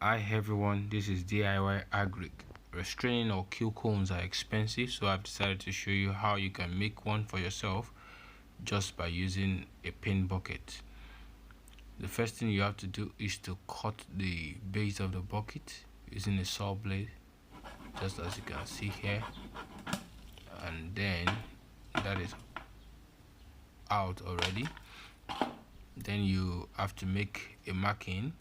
Hi everyone, this is DIY Agric. Restraining or kill cones are expensive, so I've decided to show you how you can make one for yourself just by using a paint bucket. The first thing you have to do is to cut the base of the bucket using a saw blade, just as you can see here, and then that is out already. Then you have to make a marking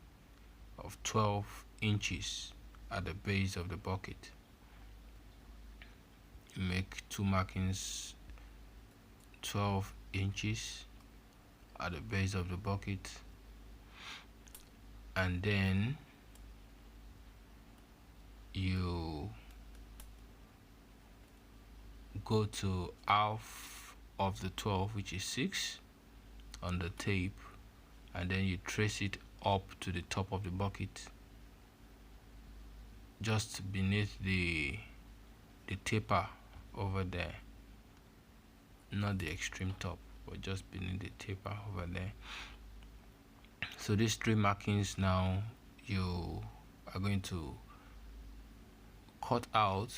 of 12 inches at the base of the bucket. You make two markings 12 inches at the base of the bucket, and then you go to half of the 12, which is 6, on the tape, and then you trace it up to the top of the bucket, just beneath the taper over there, not the extreme top, but just beneath the taper over there. So these 3 markings now you are going to cut out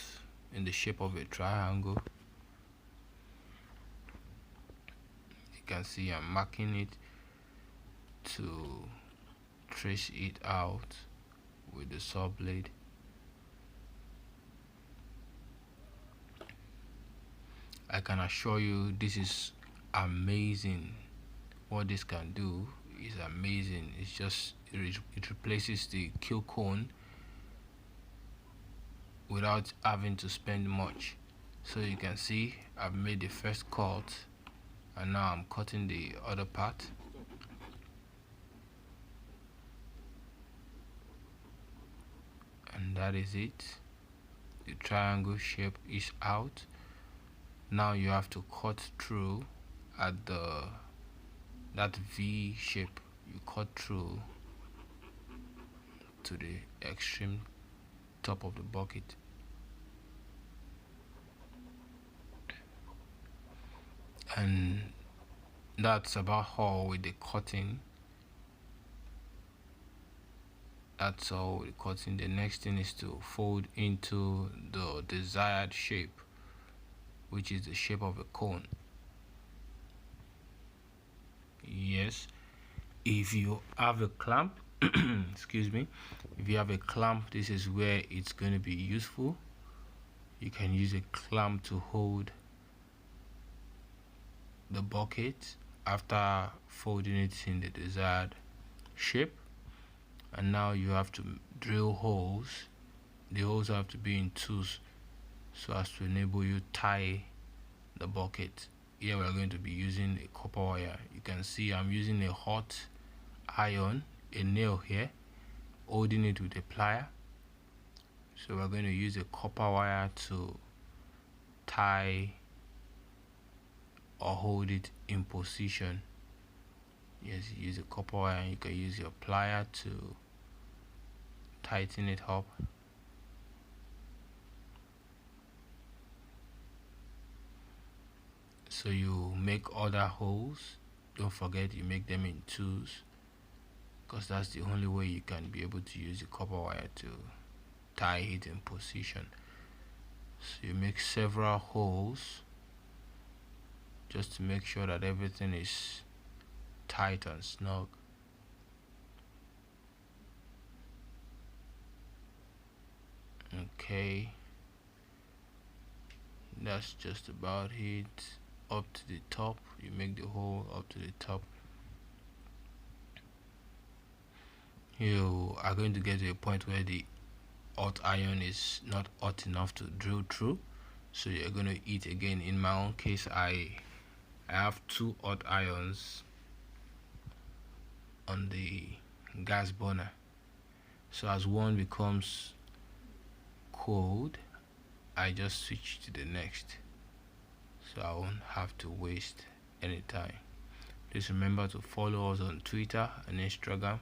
in the shape of a triangle. You can see I'm marking it to trace it out with the saw blade. I can assure you this is amazing. What this can do is amazing. It's just it replaces the kill cone without having to spend much. So you can see I've made the first cut, and now I'm cutting the other part. And that is it. The triangle shape is out. Now you have to cut through at that V shape. You cut through to the extreme top of the bucket. And that's about all with the cutting. That's all with the cutting. The next thing is to fold into the desired shape, which is the shape of a cone. Yes, if you have a clamp, excuse me, if you have a clamp, this is where it's going to be useful. You can use a clamp to hold the bucket after folding it in the desired shape. And now you have to drill holes. The holes have to be in 2s so as to enable you tie the bucket. Here we are going to be using a copper wire. You can see I'm using a hot iron, a nail here, holding it with a plier. So we're going to use a copper wire to tie or hold it in position. Yes, you use a copper wire, and you can use your plier to tighten it up. So you make other holes. Don't forget you make them in 2s, because that's the only way you can be able to use the copper wire to tie it in position. So you make several holes just to make sure that everything is tight and snug. Okay, that's just about it. Up to the top, you make the hole up to the top. You are going to get to a point where the hot iron is not hot enough to drill through, so you're going to heat again. In my own case, I have 2 hot irons on the gas burner, so as one becomes cold, I just switch to the next, so I won't have to waste any time. Please remember to follow us on Twitter and Instagram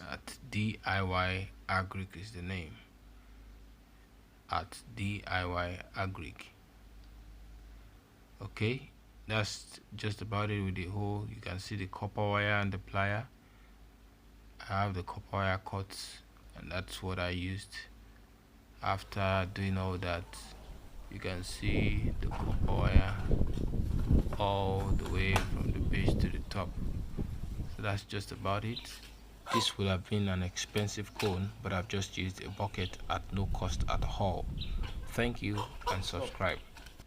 at DIY Agric is the name, at DIY Agric. Okay, that's just about it with the hole. You can see the copper wire and the plier. I have the copper wire cuts, and that's what I used. After doing all that, you can see the copper wire all the way from the base to the top. So that's just about it. This would have been an expensive cone, but I've just used a bucket at no cost at all. Thank you and subscribe.